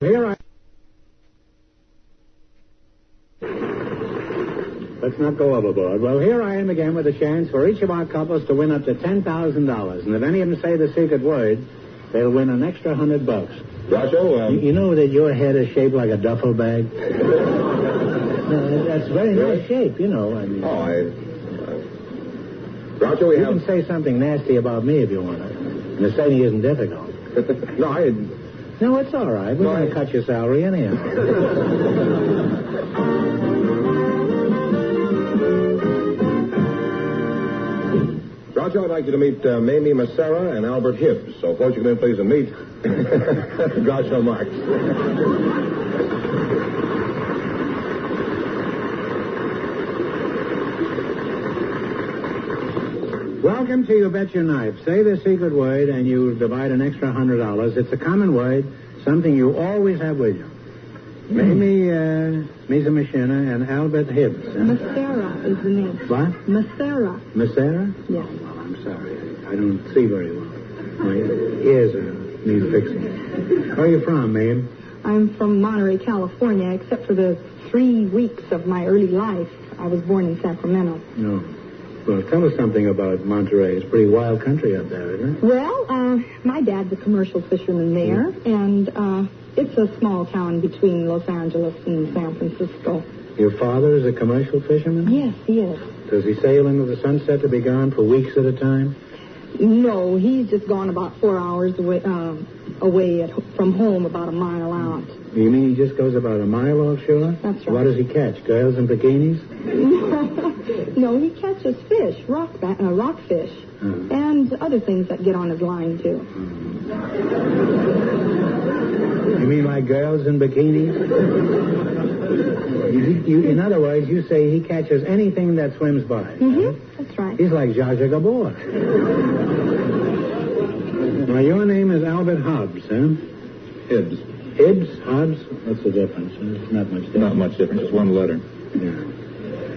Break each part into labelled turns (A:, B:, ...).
A: Here I... Let's not go overboard. Well, here I am again with a chance for each of our couples to win up to $10,000. And if any of them say the secret word, they'll win an extra $100.
B: Groucho,
A: You know that your head is shaped like a duffel bag? That's very nice shape, you know. I mean...
B: Groucho,
A: You can say something nasty about me if you want to. And the saying isn't difficult. No, it's all right. We're going to cut your salary anyhow.
B: Groucho, I'd like you to meet Mayme, Maceira, and Albert Hibbs. So, won't you come in, please, and meet Groucho Marx.
A: Welcome to You Bet Your Knife. Say the secret word and you divide an extra $100. It's a common word, something you always have with you. Mayme, Maceira, and Albert Hibbs.
C: Maceira is the name.
A: What?
C: Maceira.
A: Maceira?
C: Yes.
A: Oh, well, I'm sorry. I don't see very well. My ears need fixing. Where are you from, Mayme?
C: I'm from Monterey, California, except for the 3 weeks of my early life. I was born in Sacramento.
A: No. Well, tell us something about Monterey. It's pretty wild country up there, isn't it?
C: Well, my dad's a commercial fisherman there, and it's a small town between Los Angeles and San Francisco.
A: Your father is a commercial fisherman?
C: Yes, he is.
A: Does he sail into the sunset to be gone for weeks at a time?
C: No, he's just gone about 4 hours away from home, about a mile out.
A: You mean he just goes about a mile offshore?
C: That's right.
A: What does he catch? Girls in bikinis?
C: No, he catches fish, rockfish, and other things that get on his line, too.
A: You mean like girls in bikinis? In other words, you say he catches anything that swims by.
C: Mm-hmm. That's right.
A: He's like Zsa Zsa Gabor. Now, your name is Albert Hobbs, huh?
B: Hibbs.
A: Hibbs? Hobbs? What's the difference? Not much difference.
B: Not much difference, just one letter.
A: Yeah.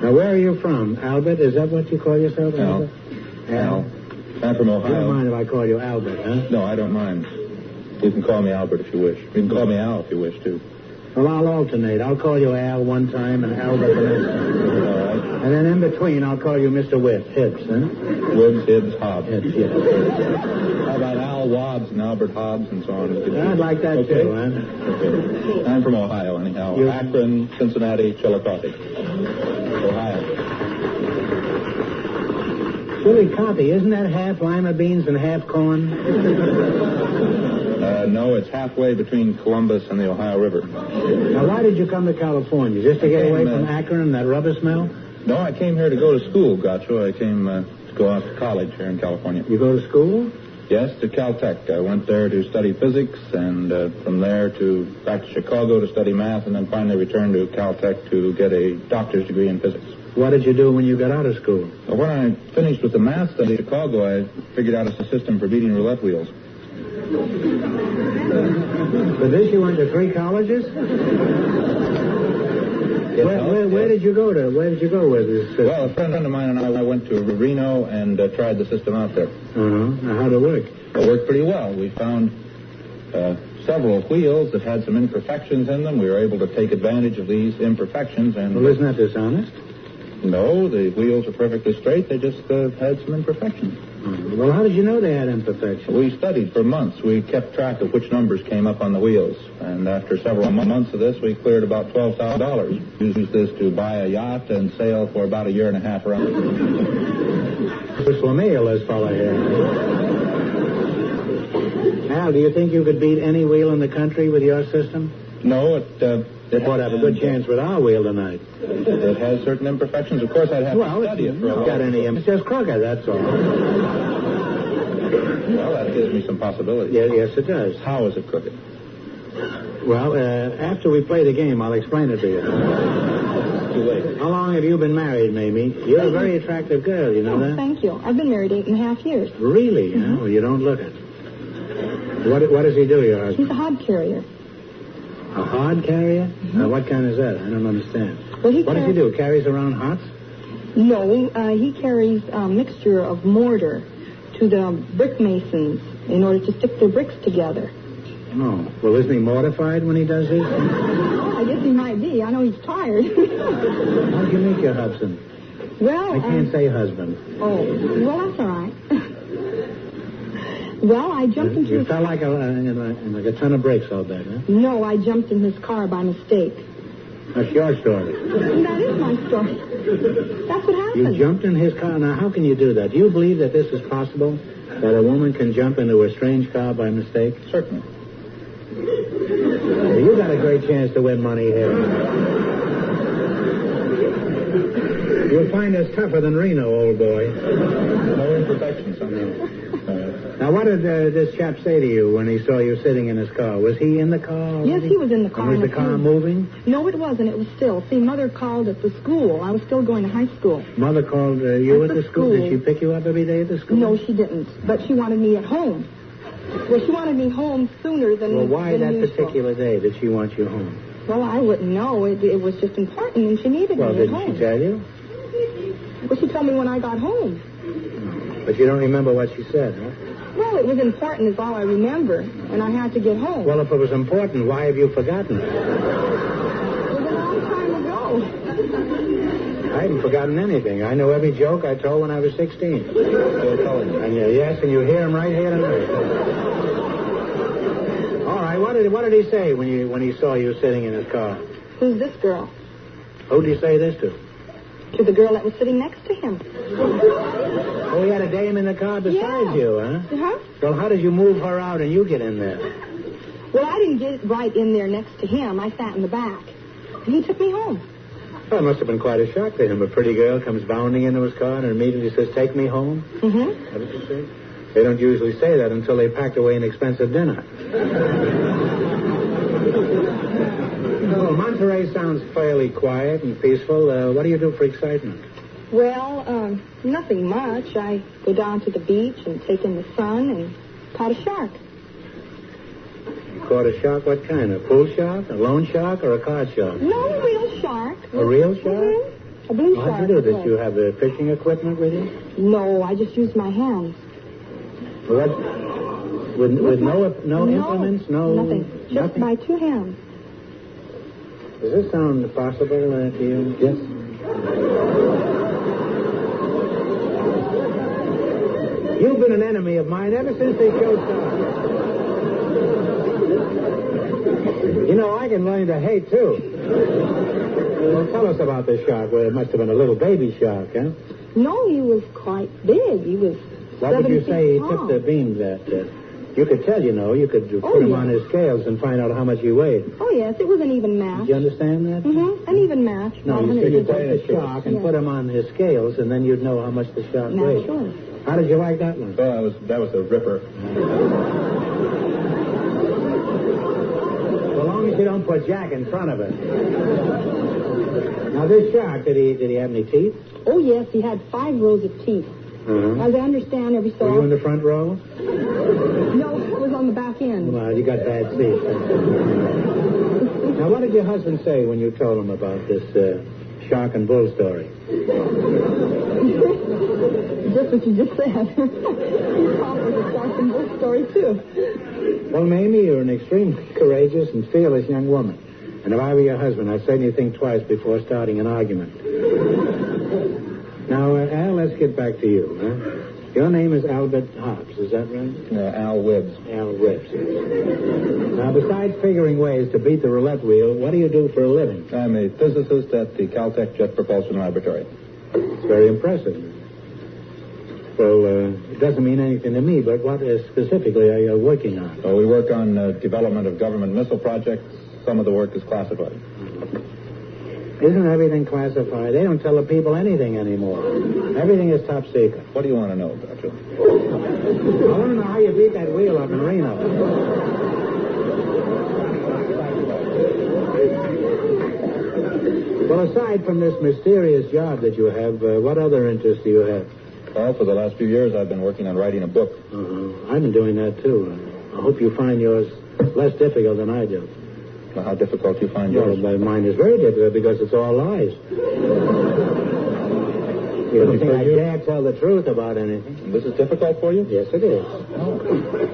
A: Now, where are you from? Albert? Is that what you call yourself?
B: Al. I'm from Ohio.
A: You don't mind if I call you Albert, huh?
B: No, I don't mind. You can call me Albert if you wish. You can call me Al if you wish, too.
A: Well, I'll alternate. I'll call you Al one time and Albert the next time.
B: All right.
A: And then in between, I'll call you Mr. Hibbs, huh?
B: Hibbs, Hobbs.
A: Hibbs, yes.
B: How about Al Wobbs and Albert Hobbs and so on?
A: I'd like that,
B: okay.
A: too, huh?
B: Okay. I'm from Ohio, anyhow. Akron, Cincinnati, Chillicothe. Ohio.
A: Chillicothe, isn't that half lima beans and half corn?
B: No, it's halfway between Columbus and the Ohio River.
A: Now, why did you come to California? Just to get away from Akron and that rubber smell?
B: No, I came here to go to school, Groucho. I came to go off to college here in California.
A: You go to school?
B: Yes, to Caltech. I went there to study physics, and from there back to Chicago to study math, and then finally returned to Caltech to get a doctor's degree in physics.
A: What did you do when you got out of school?
B: Well, when I finished with the math study in Chicago, I figured out a system for beating roulette wheels.
A: For this, you went to 3 colleges? Where did you go to? Where did you go with this system?
B: Well, a friend of mine and I went to Reno and tried the system out there.
A: Now, how'd it work?
B: It worked pretty well. We found several wheels that had some imperfections in them. We were able to take advantage of these imperfections. And
A: well, isn't that dishonest?
B: No, the wheels are perfectly straight. They just had some imperfections.
A: Well, how did you know they had imperfections?
B: We studied for months. We kept track of which numbers came up on the wheels. And after several months of this, we cleared about $12,000. We used this to buy a yacht and sail for about a year and a half around.
A: Schlemiel, this fellow here. Al, do you think you could beat any wheel in the country with your system?
B: No, it
A: would have a good chance with our wheel tonight.
B: It has certain imperfections. Of course, I'd have to study it for a while.
A: Got any? It's just crooked, that's all.
B: Well, that gives me some possibilities.
A: Yes, it does.
B: How is it crooked?
A: Well, after we play the game, I'll explain it to you.
B: Too late.
A: How long have you been married, Mayme? You're a very attractive girl, you know that?
C: Thank you. I've been married 8.5 years.
A: Really? Mm-hmm. Well, you don't look it. What does he do, your husband?
C: He's a hod carrier.
A: A hod carrier?
C: Mm-hmm.
A: What kind is that? I don't understand.
C: Well,
A: what does he do? Carries around hots?
C: No, he carries a mixture of mortar to the brick masons in order to stick their bricks together.
A: Oh. Well, isn't he mortified when he does this?
C: Oh, I guess he might be. I know he's tired.
A: How'd you meet your husband?
C: Well,
A: I can't say husband.
C: Oh, well, that's all right. Well, I jumped into
A: You
C: his...
A: fell like a ton of bricks all day, huh?
C: No, I jumped in his car by mistake.
A: That's your story.
C: That is my story. That's what happened.
A: You jumped in his car. Now, how can you do that? Do you believe that this is possible? That a woman can jump into a strange car by mistake?
B: Certainly.
A: Well, you got a great chance to win money here. You'll find us tougher than Reno, old boy.
B: No imperfections somehow.
A: Now, what did this chap say to you when he saw you sitting in his car? Was he in the car already?
C: Yes, he was in the car.
A: And was the car moving?
C: No, it wasn't. It was still. See, Mother called at the school. I was still going to high school.
A: Mother called you at the school? Did she pick you up every day at the school?
C: No, she didn't. But she wanted me at home. Well, she wanted me home sooner than
A: Well, why
C: than
A: that
C: usual.
A: particular day did she want you home?
C: Well, I wouldn't know. It was just important, and she needed me at home.
A: Well, didn't she tell you?
C: Well, she told me when I got home.
A: But you don't remember what she said, huh?
C: Well, it was important is all I remember, and I had to get home.
A: Well, if it was important, why have you forgotten it?
C: It was a long time ago.
A: I haven't forgotten anything. I know every joke I told when I was 16.
B: Still telling you.
A: And yes, and you hear him right here tonight. All right, what did he say when he saw you sitting in his car?
C: Who's this girl?
A: Who'd he say this to?
C: To the girl that was sitting next to him.
A: Oh, he had a dame in the car besides you, huh?
C: Uh-huh.
A: Well, how did you move her out and you get in there?
C: Well, I didn't get right in there next to him. I sat in the back. And he took me home.
A: Well, it must have been quite a shock to him. A pretty girl comes bounding into his car and immediately says, "Take me home."
C: Mm-hmm.
A: What did you say? They don't usually say that until they packed away an expensive dinner. Well, Monterey sounds fairly quiet and peaceful. What do you do for excitement?
C: Well, nothing much. I go down to the beach and take in the sun and caught a shark.
A: You caught a shark? What kind? A pool shark? A loan shark or a card shark?
C: No, a real shark.
A: A real shark?
C: Mm-hmm. A blue
A: Well,
C: shark.
A: how'd you do? Did you have fishing equipment with you?
C: No, I just used my hands.
A: What? With no implements? No.
C: Nothing. Just
A: nothing?
C: by two hands.
A: Does this sound possible to you? Yes. You've been an enemy of mine ever since the show started. You know, I can learn to hate, too. Well, tell us about this shark. Well, it must have been a little baby shark, huh?
C: No, he was quite big. He was
A: What would you
C: 7
A: say he
C: feet
A: tipped
C: tall.
A: the beams at? You could tell, you know. You could put him
C: yeah.
A: on his scales and find out how much he weighed.
C: Oh, yes, it was an even match.
A: Do you understand that?
C: Mm-hmm. An even match.
A: No, you said you'd take the shark and
C: Yeah.
A: put him on his scales, and then you'd know how much the shark weighed.
C: Naturally.
A: How did you like that one?
B: Well, that was a ripper.
A: So long as you don't put Jack in front of it. Now, this shark, did he have any teeth?
C: Oh, yes, he had 5 rows of teeth.
A: Uh-huh.
C: As I understand, every so
A: Were you in the front row?
C: No, it was on the back end.
A: Well, you got bad seats. Now, what did your husband say when you told him about this shark and bull story?
C: Just what you just said. He thought it was a shark and bull story, too.
A: Well, Mayme, you're an extremely courageous and fearless young woman. And if I were your husband, I'd certainly think twice before starting an argument. Now, Al, let's get back to you. Huh? Your name is Albert Hobbs, is that right?
B: Al Wibbs.
A: Al Wibbs. Now, besides figuring ways to beat the roulette wheel, what do you do for a living?
B: I'm a physicist at the Caltech Jet Propulsion Laboratory.
A: It's very impressive. Well, it doesn't mean anything to me, but what specifically are you working on?
B: So we work on development of government missile projects. Some of the work is classified.
A: Isn't everything classified? They don't tell the people anything anymore. Everything is top secret.
B: What do you want to know, Groucho?
A: I want to know how you beat that wheel up in Reno. Well, aside from this mysterious job that you have, what other interests do you have?
B: Well, for the last few years, I've been working on writing a book.
A: I've been doing that, too. I hope you find yours less difficult than I do.
B: Well, how difficult you find yours?
A: Well, mine is very difficult because it's all lies. You don't think I dare tell the truth about anything?
B: This is difficult for you?
A: Yes, it is.
B: Oh.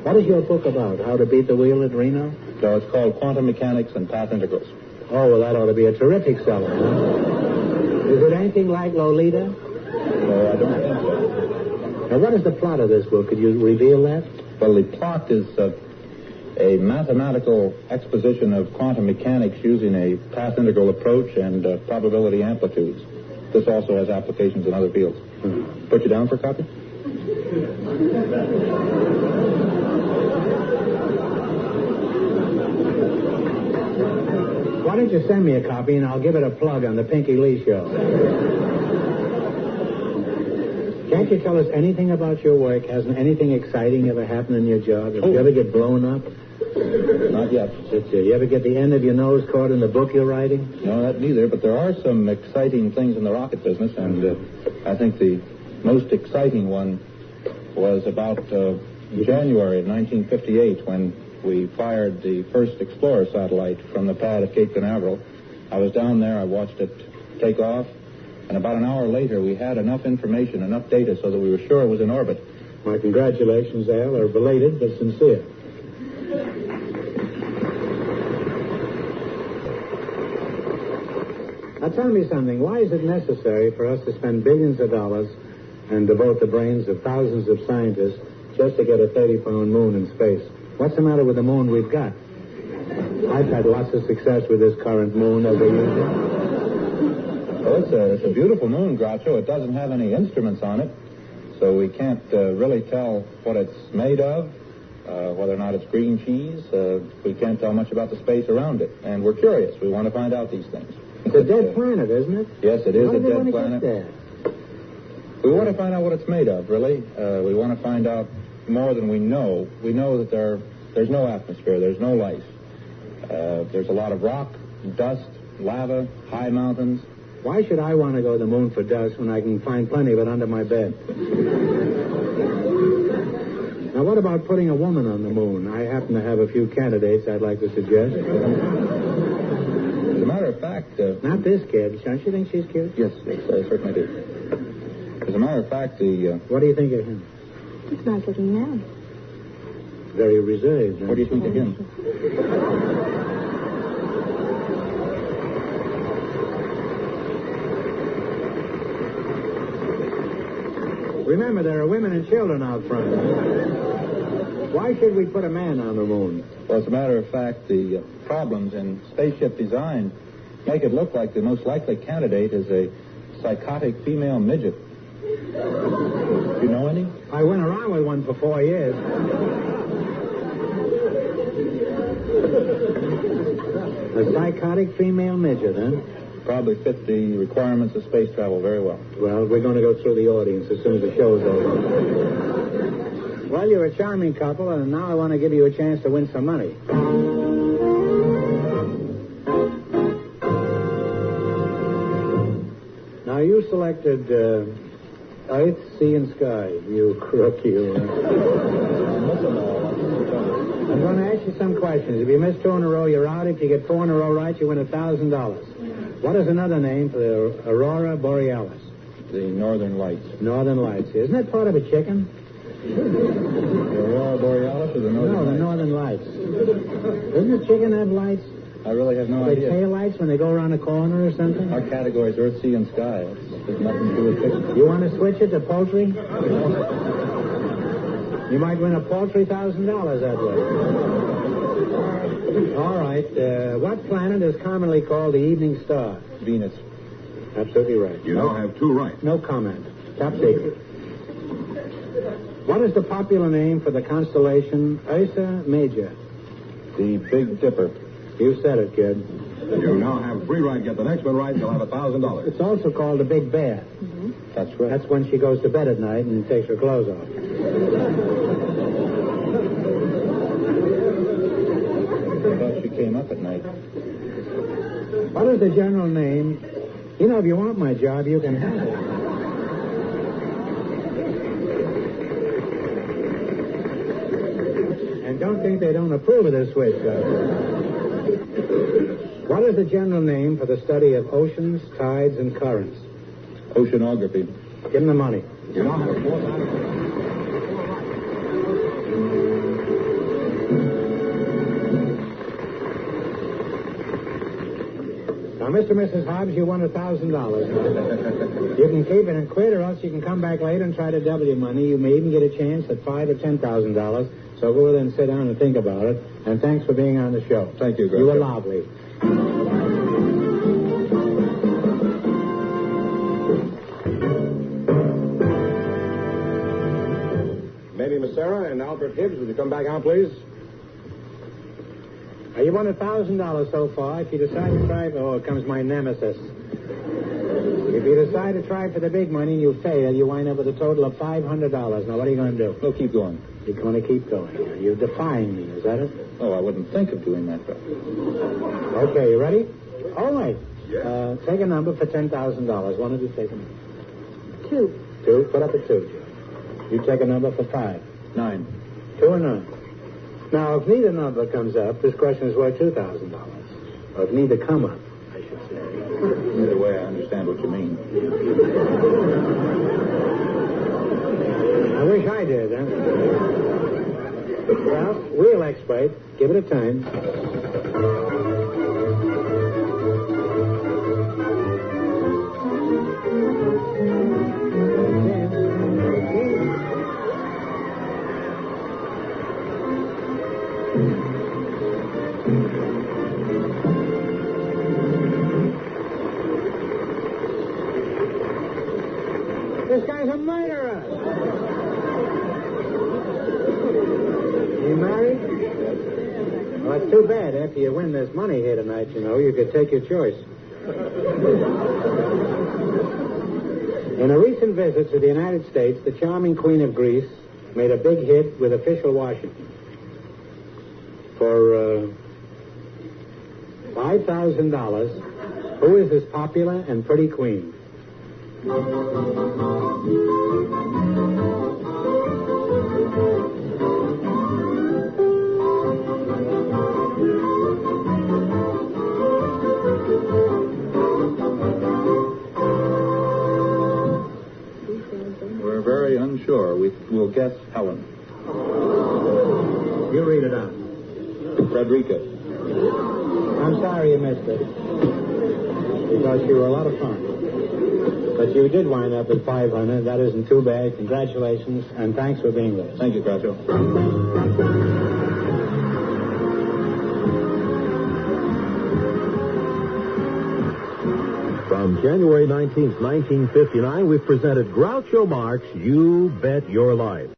A: What is your book about? How to beat the wheel at Reno?
B: No, it's called Quantum Mechanics and Path Integrals.
A: Oh, well, that ought to be a terrific seller, huh? Is it anything like Lolita?
B: No, I don't think so.
A: Now, what is the plot of this book? Could you reveal that?
B: Well, the plot is a mathematical exposition of quantum mechanics using a path integral approach and probability amplitudes. This also has applications in other fields. Put you down for a copy?
A: Why don't you send me a copy and I'll give it a plug on the Pinky Lee Show? Can't you tell us anything about your work? Hasn't anything exciting ever happened in your job? Did you ever get blown up?
B: Not yet.
A: You ever get the end of your nose caught in the book you're writing?
B: No, that neither, but there are some exciting things in the rocket business, and I think the most exciting one was about January of 1958 when we fired the first Explorer satellite from the pad at Cape Canaveral. I was down there, I watched it take off, and about an hour later we had enough information, enough data so that we were sure it was in orbit.
A: My congratulations, Al, are belated but sincere. Now tell me something. Why is it necessary for us to spend billions of dollars and devote the brains of thousands of scientists just to get a 30-pound moon in space? What's the matter with the moon we've got? I've had lots of success with this current moon over usual.
B: Well, it's a beautiful moon, Groucho. It doesn't have any instruments on it, so we can't really tell what it's made of, whether or not it's green cheese. We can't tell much about the space around it, and we're curious. We want to find out these things.
A: It's a dead planet, isn't it?
B: Yes, it is
A: a
B: dead planet. We want to find out what it's made of, really. We want to find out more than we know. We know that there's no atmosphere, there's no life. There's a lot of rock, dust, lava, high mountains.
A: Why should I want to go to the moon for dust when I can find plenty of it under my bed? Now, what about putting a woman on the moon? I happen to have a few candidates I'd like to suggest.
B: As a matter of fact...
A: Not this kid. Don't you think she's cute?
B: Yes, I certainly do. As a matter of fact,
A: What do you think of him?
C: He's a nice-looking man.
A: Very reserved.
B: What do you think of him?
A: Remember, there are women and children out front. Why should we put a man on the moon?
B: Well, as a matter of fact, the problems in spaceship design make it look like the most likely candidate is a psychotic female midget. Do you know any?
A: I went around with one for 4 years. A psychotic female midget, huh?
B: Probably fit the requirements of space travel very well.
A: Well, we're going to go through the audience as soon as the show's over. Well, you're a charming couple, and now I want to give you a chance to win some money. Now, you selected Earth, Sea, and Sky. You crook, you. I'm going to ask you some questions. If you miss 2 in a row, you're out. If you get 4 in a row right, you win $1,000. What is another name for the Aurora Borealis?
B: The Northern Lights.
A: Northern Lights. Isn't that part of a chicken?
B: The Aurora Borealis or the Northern Lights?
A: No, the Northern Lights. Doesn't a chicken have lights?
B: I really have no
A: They
B: idea.
A: tail lights when they go around a corner or something?
B: Our category is Earth, Sea, and Sky. There's nothing to do with chicken.
A: You want to switch it to poultry? You might win a paltry $1,000 that way. All right. What planet is commonly called the evening star?
B: Venus.
A: Absolutely right.
D: You now have 2 right.
A: No comment. Top secret. What is the popular name for the constellation Ursa Major?
B: The Big Dipper.
A: You said it, kid.
D: You now have 3 right. Get the next one right, you'll have $1,000.
A: It's also called the Big Bear.
C: Mm-hmm.
B: That's right.
A: That's when she goes to bed at night and takes her clothes off.
B: I thought she came up at night.
A: What is the general name? You know, if you want my job, you can have it. And don't think they don't approve of this switch, What is the general name for the study of oceans, tides, and currents?
B: Oceanography.
A: Give him the money.
D: You now have 4,000.
A: Now, Mr. and Mrs. Hobbs, you won $1,000. You can keep it and quit, or else you can come back later and try to double your money. You may even get a chance at $5,000 or $10,000. So go there and sit down and think about it. And thanks for being on the show.
D: Thank you, Groucho.
A: You were lovely.
D: Maybe Maceira and Albert Hibbs, would you come back out, please?
A: You won $1,000 so far. If you decide to try... Oh, here comes my nemesis. If you decide to try for the big money and you fail, you wind up with a total of $500. Now, what are you going to do?
B: We'll keep going.
A: You're going to keep going. You're defying me, is that it?
B: Oh, I wouldn't think of doing that, though.
A: Okay, you ready? All right.
D: Yeah.
A: Take a number for $10,000. One of you take a number.
C: 2.
A: 2. Put up a 2, Joe. You take a number for 5.
B: 9.
A: 2 and 9. Now, if neither number comes up, this question is worth $2,000. Or if neither come up, I should say.
B: Either way, I understand what you mean.
A: I wish I did, huh? Well, we'll exploit. Give it a time. This guy's a murderer. You married? Well, that's too bad. After you win this money here tonight, you know, you could take your choice. In a recent visit to the United States, the charming Queen of Greece made a big hit with official Washington. For $5,000, who is this popular and pretty queen?
B: We're very unsure. We'll guess Helen.
A: You read it out.
B: Frederica.
A: I'm sorry you missed it. Because you were a lot of fun. But you did wind up at 500. That isn't too bad. Congratulations, and thanks for being with us.
B: Thank you, Groucho.
E: From January 19th, 1959, we've presented Groucho Marx, You Bet Your Life.